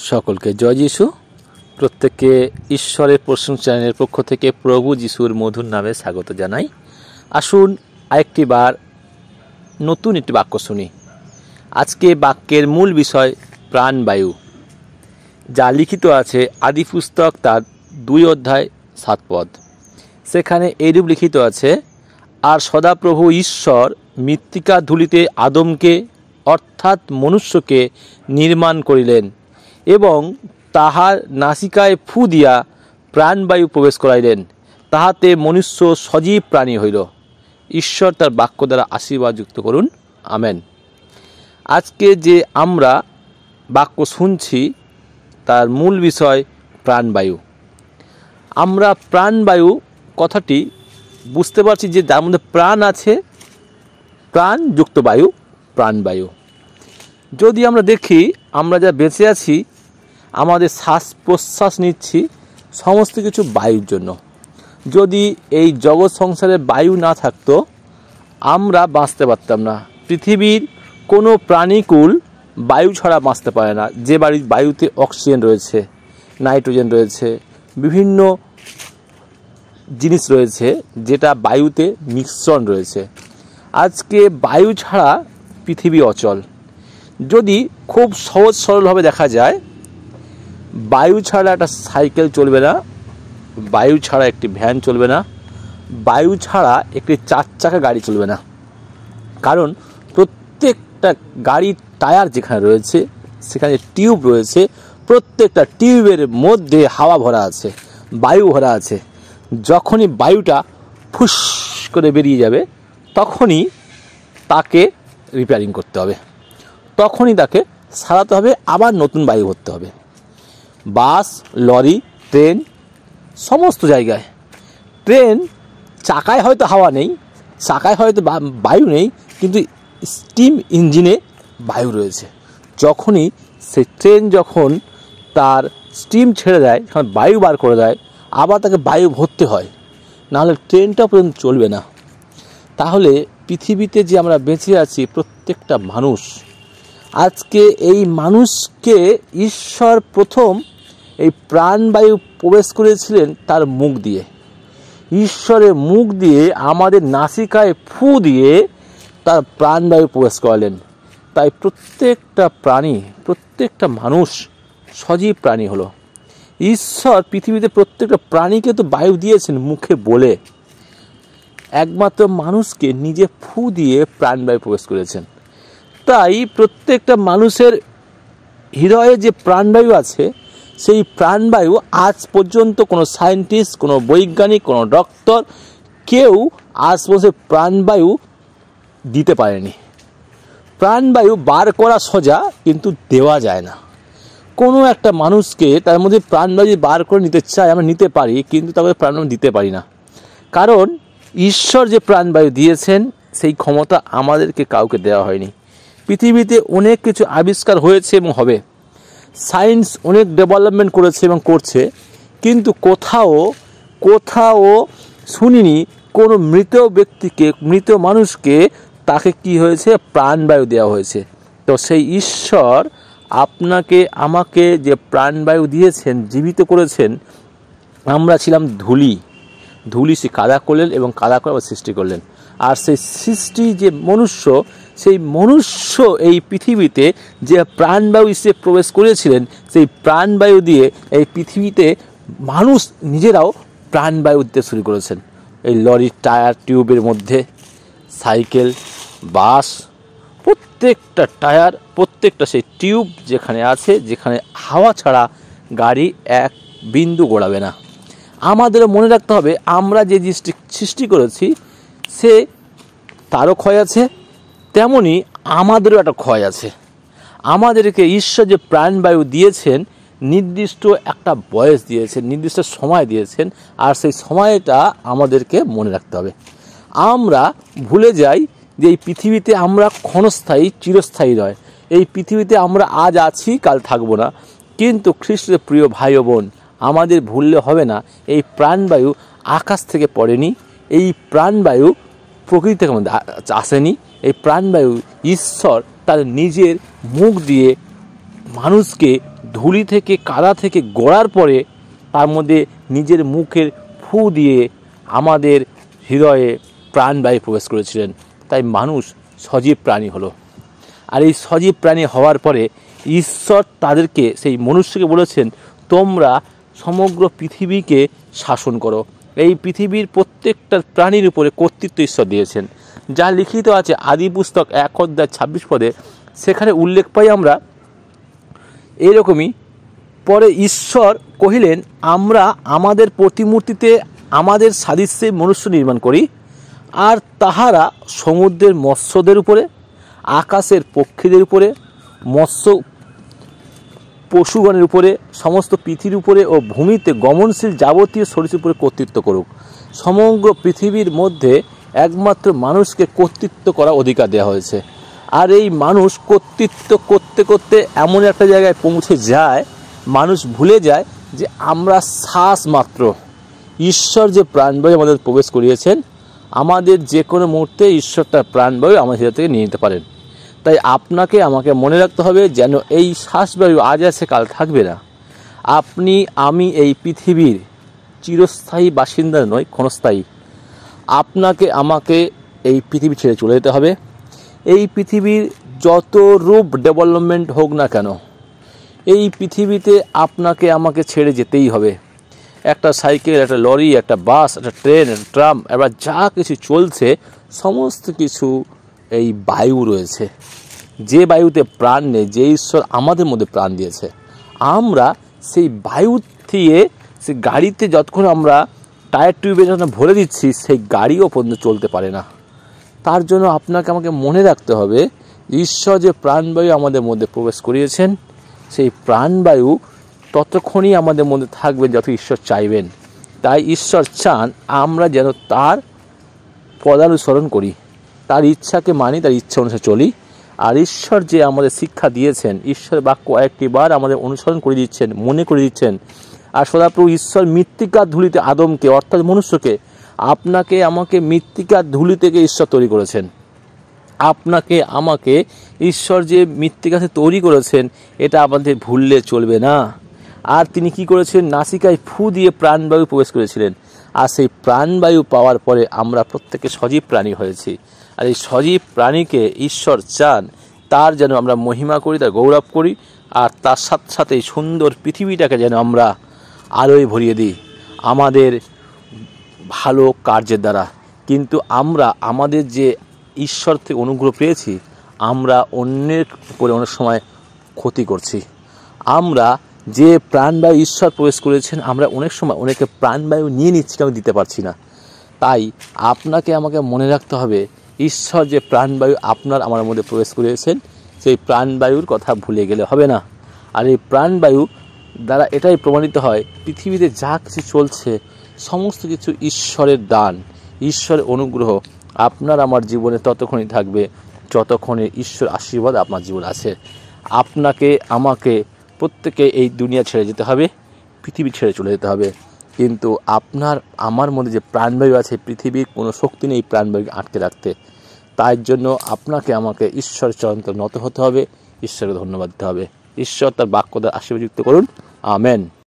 সকলকে জয় যিশু। প্রত্যেককে ঈশ্বরের প্রশংসা চ্যানেলের পক্ষ থেকে প্রভু যিশুর মধুর নামে স্বাগত জানাই। আসুন আরেকটি বার নতুন একটি বাক্য শুনি। আজকে বাক্যের মূল বিষয় প্রাণবায়ু, যা লিখিত আছে আদি পুস্তক তার 2 অধ্যায় 7 পদ। সেখানে এইরূপ লিখিত আছে, আর সদাপ্রভু ঈশ্বর মৃত্তিকা ধূলিতে আদমকে অর্থাৎ মনুষ্যকে নির্মাণ করিলেন এবং তাহার নাসিকায় ফু দিয়া প্রাণবায়ু প্রবেশ করাইলেন, তাহাতে মনুষ্য সজীব প্রাণী হইল। ঈশ্বর তার বাক্য দ্বারা আশীর্বাদ যুক্ত করুন, আমেন। আজকে যে আমরা বাক্য শুনছি তার মূল বিষয় প্রাণবায়ু। আমরা প্রাণবায়ু কথাটি বুঝতে পারছি যে যার মধ্যে প্রাণ আছে, প্রাণযুক্ত বায়ু, প্রাণবায়ু। যদি আমরা দেখি আমরা যা বেঁচে আছি, আমাদের শ্বাস প্রশ্বাস নিচ্ছি সমস্ত কিছু বায়ুর জন্য। যদি এই জগৎ সংসারে বায়ু না থাকতো আমরা বাঁচতে পারতাম না। পৃথিবীর কোনো প্রাণীকুল বায়ু ছাড়া বাঁচতে পারে না। যে বায়ুতে অক্সিজেন রয়েছে, নাইট্রোজেন রয়েছে, বিভিন্ন জিনিস রয়েছে যেটা বায়ুতে মিশ্রণ রয়েছে। আজকে বায়ু ছাড়া পৃথিবী অচল। যদি খুব সহজ সরলভাবে দেখা যায়, বায়ু ছাড়া একটা সাইকেল চলবে না, বায়ু ছাড়া একটি ভ্যান চলবে না, বায়ু ছাড়া একটি 4 চাকা গাড়ি চলবে না। কারণ প্রত্যেকটা গাড়ির টায়ার যেখানে রয়েছে সেখানে টিউব রয়েছে, প্রত্যেকটা টিউবের মধ্যে হাওয়া ভরা আছে, বায়ু ভরা আছে। যখনই বায়ুটা ফুস করে বেরিয়ে যাবে তখনই তাকে রিপেয়ারিং করতে হবে, তখনই তাকে সারাতে হবে, আবার নতুন বায়ু ভরতে হবে। বাস, লরি, ট্রেন, সমস্ত জায়গায়। ট্রেন চাকায় হয়তো হাওয়া নেই, চাকায় হয়তো বায়ু নেই, কিন্তু স্টিম ইঞ্জিনে বায়ু রয়েছে। যখনই সেই ট্রেন যখন তার স্টিম ছেড়ে দেয়, যখন বায়ু বার করে দেয়, আবার তাকে বায়ু ভরতে হয়, নাহলে ট্রেনটা পর্যন্ত চলবে না। তাহলে পৃথিবীতে যে আমরা বেঁচে আছি প্রত্যেকটা মানুষ, আজকে এই মানুষকে ঈশ্বর প্রথম এই প্রাণবায়ু প্রবেশ করেছিলেন তার মুখ দিয়ে। ঈশ্বরের মুখ দিয়ে আমাদের নাসিকায় ফু দিয়ে তার প্রাণবায়ু প্রবেশ করালেন। তাই প্রত্যেকটা প্রাণী, প্রত্যেকটা মানুষ সজীব প্রাণী হলো। ঈশ্বর পৃথিবীতে প্রত্যেকটা প্রাণীকে তো বায়ু দিয়েছেন মুখে বলে, একমাত্র মানুষকে নিজে ফু দিয়ে প্রাণবায়ু প্রবেশ করেছেন। তাই প্রত্যেকটা মানুষের হৃদয়ে যে প্রাণবায়ু আছে, সেই প্রাণবায়ু আজ পর্যন্ত কোনো সায়েন্টিস্ট, কোনো বৈজ্ঞানিক, কোনো ডক্টর কেউ আজ পর্যন্ত প্রাণবায়ু দিতে পারেনি। প্রাণবায়ু বার করা সোজা, কিন্তু দেওয়া যায় না। কোনো একটা মানুষকে তার মধ্যে প্রাণবায়ু বার করে নিতে চাই, আমরা নিতে পারি, কিন্তু তাকে প্রাণবায়ু দিতে পারি না। কারণ ঈশ্বর যে প্রাণবায়ু দিয়েছেন সেই ক্ষমতা আমাদেরকে কাউকে দেওয়া হয়নি। পৃথিবীতে অনেক কিছু আবিষ্কার হয়েছে এবং হবে, সায়েন্স অনেক ডেভেলপমেন্ট করেছে এবং করছে, কিন্তু কোথাও শুনিনি কোনো মৃত ব্যক্তিকে, মৃত মানুষকে তাকে কি হয়েছে, প্রাণবায়ু দেওয়া হয়েছে। তো সেই ঈশ্বর আপনাকে আমাকে যে প্রাণবায়ু দিয়েছেন, জীবিত করেছেন। আমরা ছিলাম ধুলি সে কাদা করলেন এবং কাদা করে আবার সৃষ্টি করলেন। আর সেই সৃষ্টি যে মনুষ্য, সেই মনুষ্য এই পৃথিবীতে যে প্রাণবায়ু হিসেবে প্রবেশ করেছিলেন, সেই প্রাণবায়ু দিয়ে এই পৃথিবীতে মানুষ নিজেরাও প্রাণবায়ু দিতে শুরু করেছেন। এই লরির টায়ার টিউবের মধ্যে, সাইকেল, বাস, প্রত্যেকটা টায়ার, প্রত্যেকটা সেই টিউব যেখানে আছে, যেখানে হাওয়া ছাড়া গাড়ি এক বিন্দু গড়াবে না। আমাদেরও মনে রাখতে হবে, আমরা যে জিনিসটি সৃষ্টি করেছি সে তারও ক্ষয় আছে, তেমনি আমাদেরও একটা ক্ষয় আছে। আমাদেরকে ঈশ্বর যে প্রাণবায়ু দিয়েছেন, নির্দিষ্ট একটা বয়স দিয়েছেন, নির্দিষ্ট সময় দিয়েছেন, আর সেই সময়টা আমাদেরকে মনে রাখতে হবে। আমরা ভুলে যাই যে এই পৃথিবীতে আমরা ক্ষণস্থায়ী, চিরস্থায়ী নয়। এই পৃথিবীতে আমরা আজ আছি, কাল থাকবো না। কিন্তু খ্রিস্টের প্রিয় ভাই ও বোন, আমাদের ভুললে হবে না, এই প্রাণবায়ু আকাশ থেকে পড়েনি, এই প্রাণবায়ু প্রকৃতি থেকে আমাদের আসেনি। এই প্রাণবায়ু ঈশ্বর তার নিজের মুখ দিয়ে মানুষকে ধুলি থেকে কাদা থেকে গড়ার পরে তার মধ্যে নিজের মুখের ফু দিয়ে আমাদের হৃদয়ে প্রাণবায়ু প্রবেশ করেছিলেন। তাই মানুষ সজীব প্রাণী হলো। আর এই সজীব প্রাণী হওয়ার পরে ঈশ্বর তাদেরকে, সেই মনুষ্যকে বলেছেন, তোমরা সমগ্র পৃথিবীকে শাসন করো। এই পৃথিবীর প্রত্যেকটা প্রাণীর উপরে কর্তৃত্ব ঈশ্বর দিয়েছেন, যা লিখিত আছে আদি পুস্তক 1:26 সেখানে উল্লেখ পাই আমরা এরকমই। পরে ঈশ্বর কহিলেন, আমরা আমাদের প্রতিমূর্তিতে আমাদের সাদৃশ্যে মনুষ্য নির্মাণ করি, আর তাহারা সমুদ্রের মৎস্যদের উপরে, আকাশের পক্ষীদের উপরে, মৎস্য পশুগণের উপরে, সমস্ত পৃথিবীর উপরে ও ভূমিতে গমনশীল যাবতীয় সরীসৃপের উপরে কর্তৃত্ব করুক। সমগ্র পৃথিবীর মধ্যে একমাত্র মানুষকে কর্তৃত্ব করা অধিকার দেওয়া হয়েছে। আর এই মানুষ কর্তৃত্ব করতে করতে এমন একটা জায়গায় পৌঁছে যায়, মানুষ ভুলে যায় যে আমরা শ্বাস মাত্র। ঈশ্বর যে প্রাণবায়ু আমাদের প্রবেশ করিয়েছেন, আমাদের যে কোনো মুহূর্তে ঈশ্বর তার প্রাণবায়ু আমাদের হৃদয় থেকে নিয়ে নিতে পারেন। তাই আপনাকে আমাকে মনে রাখতে হবে যেন এই শ্বাসবায়ু আজ আছে কাল থাকবে না। আপনি আমি এই পৃথিবীর চিরস্থায়ী বাসিন্দা নয়, ক্ষণস্থায়ী। আপনাকে আমাকে এই পৃথিবী ছেড়ে চলে যেতে হবে। এই পৃথিবীর যত রূপ ডেভেলপমেন্ট হোক না কেন, এই পৃথিবীতে আপনাকে আমাকে ছেড়ে যেতেই হবে। একটা সাইকেল, একটা লরি, একটা বাস, একটা ট্রেন, একটা ট্রাম, এবার যা কিছু চলছে সমস্ত কিছু এই বায়ু রয়েছে। যে বায়ুতে প্রাণ নেই, যে ঈশ্বর আমাদের মধ্যে প্রাণ দিয়েছে, আমরা সেই বায়ু দিয়ে সেই গাড়িতে যতক্ষণ আমরা টায়ার টিউবে যখন ভরে দিচ্ছি, সেই গাড়িও পর্যন্ত চলতে পারে না। তার জন্য আপনাকে আমাকে মনে রাখতে হবে, ঈশ্বর যে প্রাণবায়ু আমাদের মধ্যে প্রবেশ করিয়েছেন, সেই প্রাণবায়ু ততক্ষণই আমাদের মধ্যে থাকবে যত ঈশ্বর চাইবেন। তাই ঈশ্বর চান আমরা যেন তার পদানুসরণ করি, তার ইচ্ছাকে মানি, তার ইচ্ছা অনুসারে চলি। আর ঈশ্বর যে আমাদের শিক্ষা দিয়েছেন, ঈশ্বরের বাক্য কয়েকটি বার আমাদের অনুসরণ করে দিচ্ছেন, মনে করে দিচ্ছেন। আর সদাপ্রভু ঈশ্বর মৃত্তিকার ধুলিতে আদমকে, অর্থাৎ মনুষ্যকে, আপনাকে আমাকে মৃত্তিকার ধুলি থেকে ঈশ্বর তৈরি করেছেন। আপনাকে আমাকে ঈশ্বর যে মৃত্তিকাতে তৈরি করেছেন, এটা আমাদের ভুললে চলবে না। আর তিনি কি করেছেন? নাসিকায় ফু দিয়ে প্রাণবায়ু প্রবেশ করেছিলেন। আর সেই প্রাণবায়ু পাওয়ার পরে আমরা প্রত্যেকে সজীব প্রাণী হয়েছি। আর এই সজীব প্রাণীকে ঈশ্বর চান তার যেন আমরা মহিমা করি, তার গৌরব করি, আর তার সাথে সাথে এই সুন্দর পৃথিবীটাকে যেন আমরা আলোয় ভরিয়ে দিই আমাদের ভালো কার্যের দ্বারা। কিন্তু আমরা আমাদের যে ঈশ্বর থেকে অনুগ্রহ পেয়েছি, আমরা অন্যের উপরে অনেক সময় ক্ষতি করছি। আমরা যে প্রাণবায়ু ঈশ্বর প্রবেশ করেছেন, আমরা অনেক সময় অনেকে প্রাণবায়ু নিয়ে নিচ্ছি, কেউ দিতে পারছি না। তাই আপনাকে আমাকে মনে রাখতে হবে, ঈশ্বর যে প্রাণবায়ু আপনার আমার মধ্যে প্রবেশ করিয়েছেন, সেই প্রাণবায়ুর কথা ভুলে গেলে হবে না। আর এই প্রাণবায়ু দ্বারা এটাই প্রমাণিত হয়, পৃথিবীতে যা কিছু চলছে সমস্ত কিছু ঈশ্বরের দান, ঈশ্বরের অনুগ্রহ আপনার আমার জীবনে ততক্ষণই থাকবে যতক্ষণে ঈশ্বর আশীর্বাদ আপনার জীবন আছে। আপনাকে আমাকে প্রত্যেকে এই দুনিয়া ছেড়ে যেতে হবে, পৃথিবী ছেড়ে চলে যেতে হবে। কিন্তু আপনার আমার মধ্যে যে প্রাণবায়ু আছে, পৃথিবীর কোনো শক্তি নেই প্রাণবায়ুকে আটকে রাখতে। তাই জন্য আপনাকে আমাকে ঈশ্বরের চরণে নত হতে হবে, ঈশ্বরকে ধন্যবাদ দিতে হবে। ঈশ্বর তার বাক্য দ্বারা আশীর্বাদযুক্ত করুন। আমেন।